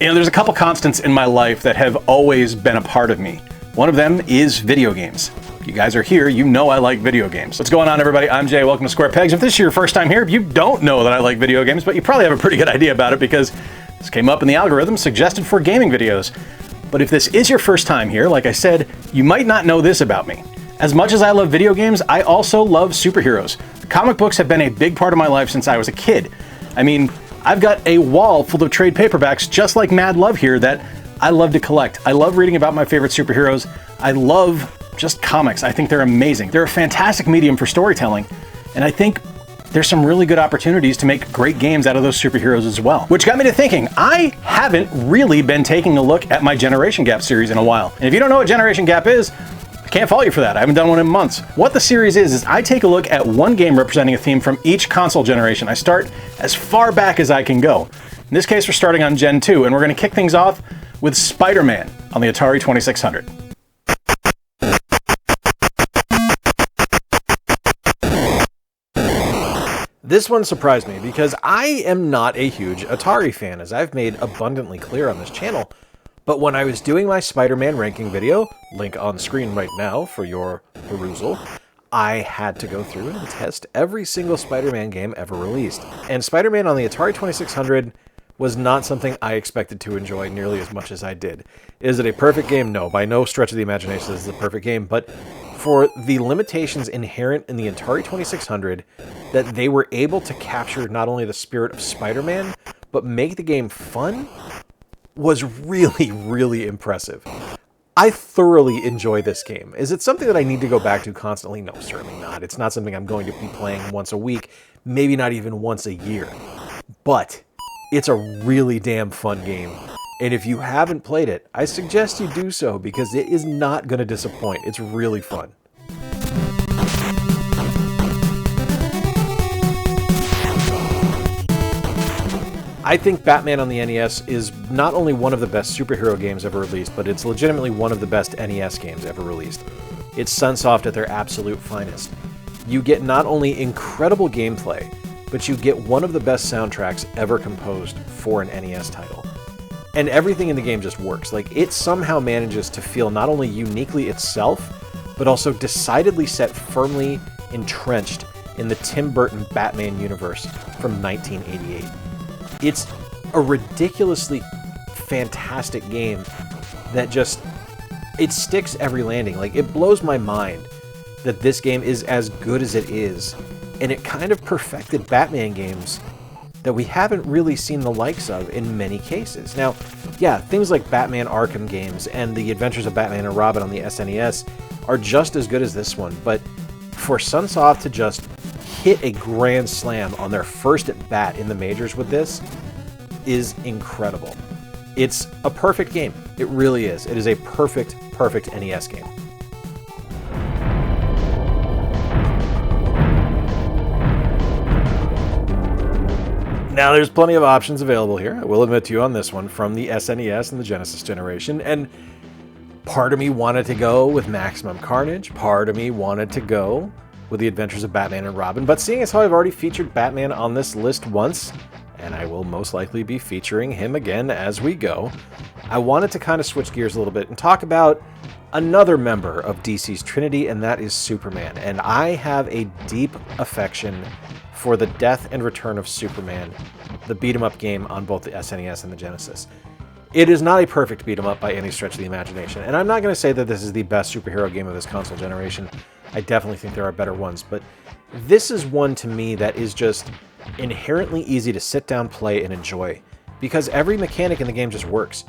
You know, there's a couple constants in my life that have always been a part of me. One of them is video games. You guys are here, you know I like video games. What's going on, everybody? I'm Jay, welcome to Square Pegs. If this is your first time here, you don't know that I like video games, but you probably have a pretty good idea about it because this came up in the algorithm suggested for gaming videos. But if this is your first time here, like I said, you might not know this about me. As much as I love video games, I also love superheroes. Comic books have been a big part of my life since I was a kid. I mean, I've got a wall full of trade paperbacks just like Mad Love here that I love to collect. I love reading about my favorite superheroes. I love just comics. I think they're amazing. They're a fantastic medium for storytelling, and I think there's some really good opportunities to make great games out of those superheroes as well. Which got me to thinking, I haven't really been taking a look at my Generation Gap series in a while. And if you don't know what Generation Gap is, I can't fault you for that. I haven't done one in months. What the series is I take a look at one game representing a theme from each console generation. I start as far back as I can go. In this case, we're starting on Gen 2, and we're going to kick things off with Spider-Man on the Atari 2600. This one surprised me because I am not a huge Atari fan, as I've made abundantly clear on this channel. But when I was doing my Spider-Man ranking video, link on screen right now for your perusal, I had to go through and test every single Spider-Man game ever released. And Spider-Man on the Atari 2600 was not something I expected to enjoy nearly as much as I did. Is it a perfect game? No, by no stretch of the imagination is it a perfect game, but for the limitations inherent in the Atari 2600, that they were able to capture not only the spirit of Spider-Man, but make the game fun, was really, really impressive. I thoroughly enjoy this game. Is it something that I need to go back to constantly? No, certainly not. It's not something I'm going to be playing once a week, maybe not even once a year. But it's a really damn fun game. And if you haven't played it, I suggest you do so because it is not going to disappoint. It's really fun. I think Batman on the NES is not only one of the best superhero games ever released, but it's legitimately one of the best NES games ever released. It's Sunsoft at their absolute finest. You get not only incredible gameplay, but you get one of the best soundtracks ever composed for an NES title. And everything in the game just works. Like, it somehow manages to feel not only uniquely itself, but also decidedly set firmly entrenched in the Tim Burton Batman universe from 1988. It's a ridiculously fantastic game that just, it sticks every landing. Like, it blows my mind that this game is as good as it is, and it kind of perfected Batman games that we haven't really seen the likes of in many cases. Now, yeah, things like Batman Arkham games and the Adventures of Batman and Robin on the SNES are just as good as this one, but for Sunsoft to just hit a grand slam on their first at bat in the majors with this is incredible. It's a perfect game. It really is. It is a perfect NES game. Now, there's plenty of options available here, I will admit to you on this one, from the SNES and the Genesis generation, and part of me wanted to go with Maximum Carnage, part of me wanted to go with the Adventures of Batman and Robin, but seeing as how I've already featured Batman on this list once, and I will most likely be featuring him again as we go, I wanted to kind of switch gears a little bit and talk about another member of DC's Trinity, and that is Superman. And I have a deep affection for the death and return of Superman, the beat-em-up game on both the SNES and the Genesis. It is not a perfect beat-em-up by any stretch of the imagination, and I'm not going to say that this is the best superhero game of this console generation. I definitely think there are better ones, but this is one to me that is just inherently easy to sit down, play, and enjoy, because every mechanic in the game just works.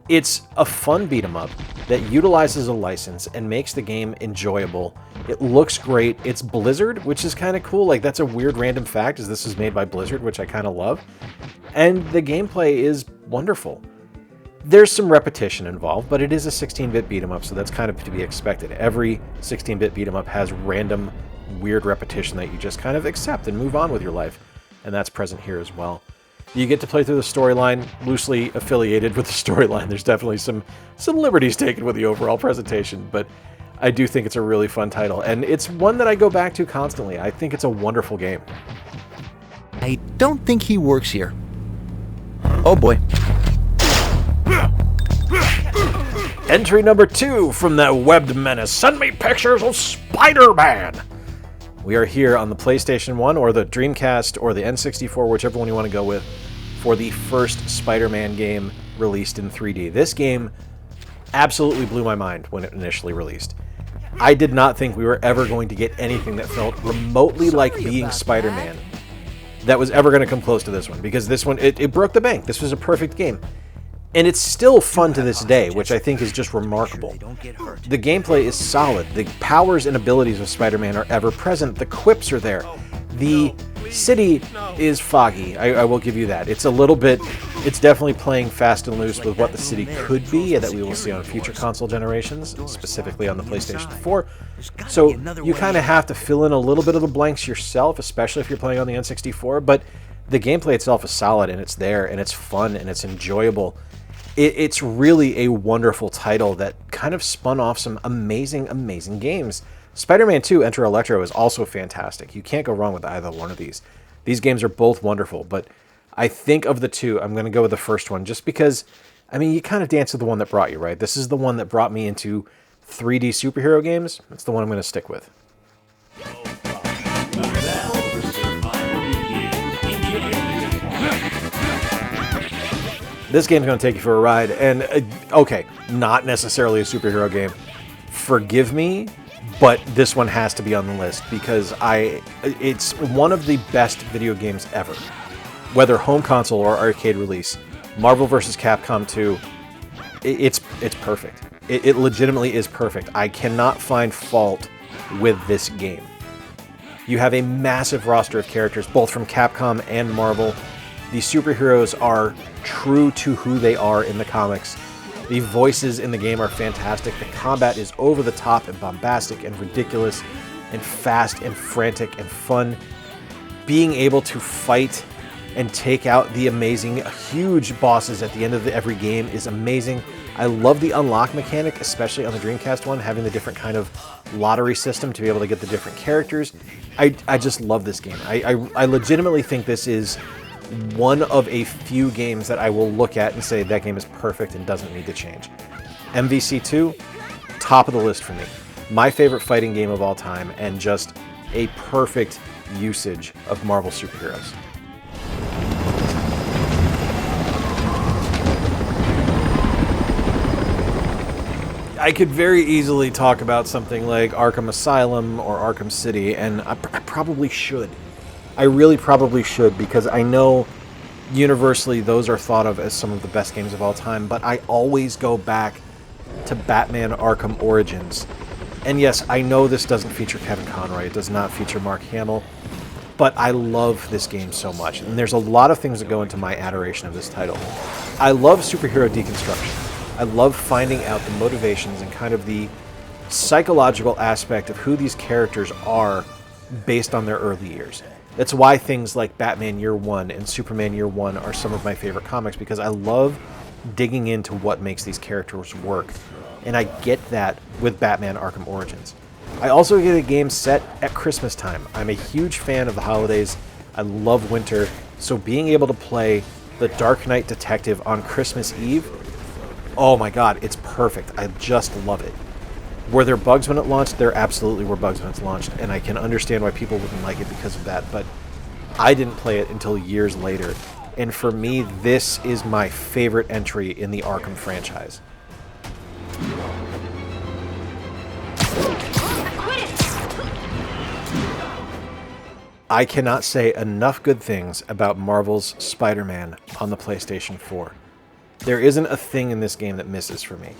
It's a fun beat-em-up that utilizes a license and makes the game enjoyable. It looks great. It's Blizzard, which is kind of cool. Like, that's a weird random fact, as this is made by Blizzard, which I kind of love. And the gameplay is wonderful. There's some repetition involved, but it is a 16-bit beat-em-up, so that's kind of to be expected. Every 16-bit beat-em-up has random, weird repetition that you just kind of accept and move on with your life, and that's present here as well. You get to play through the storyline, loosely affiliated with the storyline. There's definitely some liberties taken with the overall presentation, but I do think it's a really fun title, and it's one that I go back to constantly. I think it's a wonderful game. I don't think he works here. Oh boy. Entry number 2 from that webbed menace. Send me pictures of Spider-Man. We are here on the PlayStation 1 or the Dreamcast or the N64, whichever one you want to go with, for the first Spider-Man game released in 3D. This game absolutely blew my mind when it initially released. I did not think we were ever going to get anything that felt remotely like being Spider-Man that was ever going to come close to this one, because this one, it broke the bank. This was a perfect game. And it's still fun to this day, which I think is just remarkable. The gameplay is solid. The powers and abilities of Spider-Man are ever present. The quips are there. The city is foggy. I will give you that. It's a little bit, it's definitely playing fast and loose with what the city could be that we will see on future console generations, specifically on the PlayStation 4. So you kind of have to fill in a little bit of the blanks yourself, especially if you're playing on the N64, but the gameplay itself is solid, and it's there, and it's fun, and it's enjoyable. It's really a wonderful title that kind of spun off some amazing, amazing games. Spider-Man 2 Enter Electro is also fantastic. You can't go wrong with either one of these. These games are both wonderful, but I think of the two, I'm going to go with the first one just because, I mean, you kind of dance with the one that brought you, right? This is the one that brought me into 3D superhero games. It's the one I'm going to stick with. This game's going to take you for a ride, and okay, not necessarily a superhero game. Forgive me, but this one has to be on the list because it's one of the best video games ever. Whether home console or arcade release, Marvel vs. Capcom 2, it's perfect. It legitimately is perfect. I cannot find fault with this game. You have a massive roster of characters, both from Capcom and Marvel. The superheroes are true to who they are in the comics. The voices in the game are fantastic. The combat is over the top and bombastic and ridiculous and fast and frantic and fun. Being able to fight and take out the amazing, huge bosses at the end of every game is amazing. I love the unlock mechanic, especially on the Dreamcast one, having the different kind of lottery system to be able to get the different characters. I just love this game. I legitimately think this is one of a few games that I will look at and say that game is perfect and doesn't need to change. MVC2, top of the list for me. My favorite fighting game of all time, and just a perfect usage of Marvel superheroes. I could very easily talk about something like Arkham Asylum or Arkham City, and I probably should. I really probably should, because I know universally those are thought of as some of the best games of all time, but I always go back to Batman Arkham Origins. And yes, I know this doesn't feature Kevin Conroy, it does not feature Mark Hamill, but I love this game so much, and there's a lot of things that go into my adoration of this title. I love superhero deconstruction. I love finding out the motivations and kind of the psychological aspect of who these characters are based on their early years. That's why things like Batman Year One and Superman Year One are some of my favorite comics, because I love digging into what makes these characters work. And I get that with Batman Arkham Origins. I also get a game set at Christmas time. I'm a huge fan of the holidays. I love winter. So being able to play the Dark Knight Detective on Christmas Eve, oh my god, it's perfect. I just love it. Were there bugs when it launched? There absolutely were bugs when it's launched, and I can understand why people wouldn't like it because of that, but I didn't play it until years later, and for me, this is my favorite entry in the Arkham franchise. I cannot say enough good things about Marvel's Spider-Man on the PlayStation 4. There isn't a thing in this game that misses for me.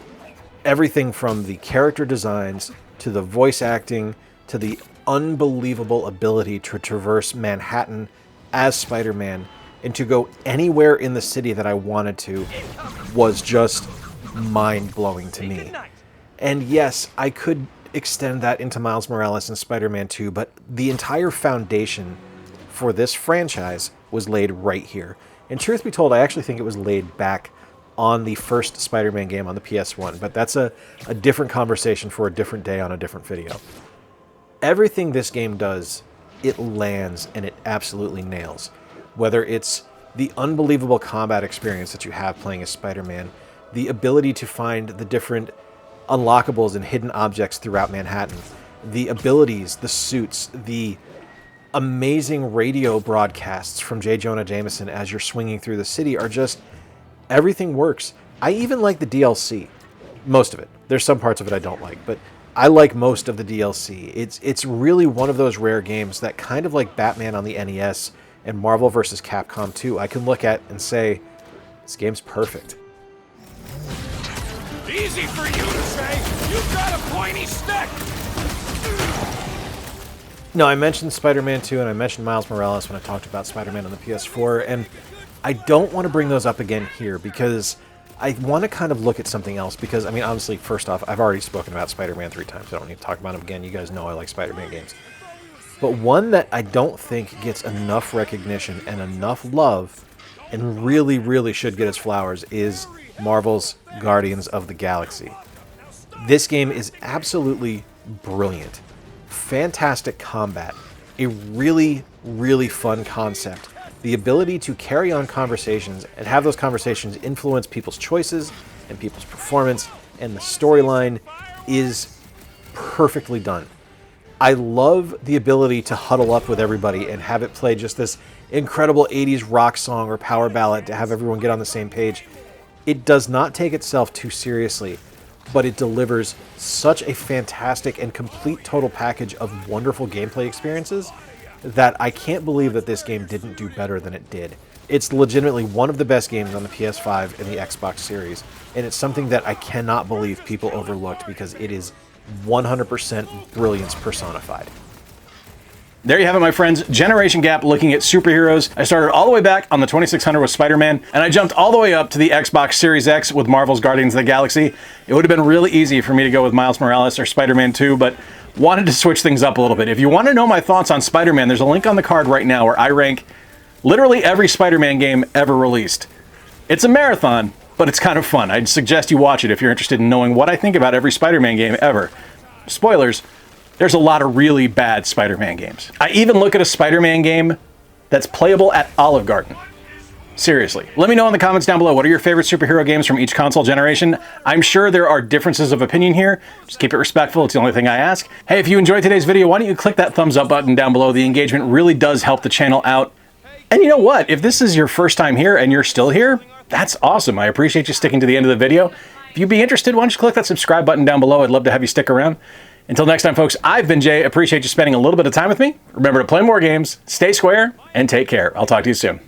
Everything from the character designs, to the voice acting, to the unbelievable ability to traverse Manhattan as Spider-Man, and to go anywhere in the city that I wanted to, was just mind-blowing to me. And yes, I could extend that into Miles Morales and Spider-Man 2, but the entire foundation for this franchise was laid right here. And truth be told, I actually think it was laid back on the first Spider-Man game on the PS1, but that's a different conversation for a different day on a different video. Everything this game does, it lands and it absolutely nails. Whether it's the unbelievable combat experience that you have playing as Spider-Man, the ability to find the different unlockables and hidden objects throughout Manhattan, the abilities, the suits, the amazing radio broadcasts from J. Jonah Jameson as you're swinging through the city are just, everything works. I even like the DLC. Most of it. There's some parts of it I don't like, but I like most of the DLC. It's really one of those rare games that, kind of like Batman on the NES and Marvel vs. Capcom 2, I can look at and say, this game's perfect. Easy for you to say. You've got a pointy stick. No, I mentioned Spider-Man 2 and I mentioned Miles Morales when I talked about Spider-Man on the PS4, and I don't want to bring those up again here because I want to kind of look at something else because, I mean, obviously, first off, I've already spoken about Spider-Man 3 times. I don't need to talk about him again. You guys know I like Spider-Man games. But one that I don't think gets enough recognition and enough love and really, really should get its flowers is Marvel's Guardians of the Galaxy. This game is absolutely brilliant. Fantastic combat. A really, really fun concept. The ability to carry on conversations and have those conversations influence people's choices and people's performance, and the storyline is perfectly done. I love the ability to huddle up with everybody and have it play just this incredible 80s rock song or power ballad to have everyone get on the same page. It does not take itself too seriously, but it delivers such a fantastic and complete total package of wonderful gameplay experiences that I can't believe that this game didn't do better than it did. It's legitimately one of the best games on the PS5 and the Xbox Series, and it's something that I cannot believe people overlooked because it is 100% brilliance personified. There you have it, my friends. Generation gap looking at superheroes. I started all the way back on the 2600 with Spider-Man, and I jumped all the way up to the Xbox Series X with Marvel's Guardians of the Galaxy. It would have been really easy for me to go with Miles Morales or Spider-Man 2, but wanted to switch things up a little bit. If you want to know my thoughts on Spider-Man, there's a link on the card right now where I rank literally every Spider-Man game ever released. It's a marathon, but it's kind of fun. I'd suggest you watch it if you're interested in knowing what I think about every Spider-Man game ever. Spoilers, there's a lot of really bad Spider-Man games. I even look at a Spider-Man game that's playable at Olive Garden. Seriously. Let me know in the comments down below, what are your favorite superhero games from each console generation? I'm sure there are differences of opinion here. Just keep it respectful. It's the only thing I ask. Hey, if you enjoyed today's video, why don't you click that thumbs up button down below? The engagement really does help the channel out. And you know what? If this is your first time here and you're still here, that's awesome. I appreciate you sticking to the end of the video. If you'd be interested, why don't you click that subscribe button down below? I'd love to have you stick around. Until next time, folks, I've been Jay. Appreciate you spending a little bit of time with me. Remember to play more games, stay square, and take care. I'll talk to you soon.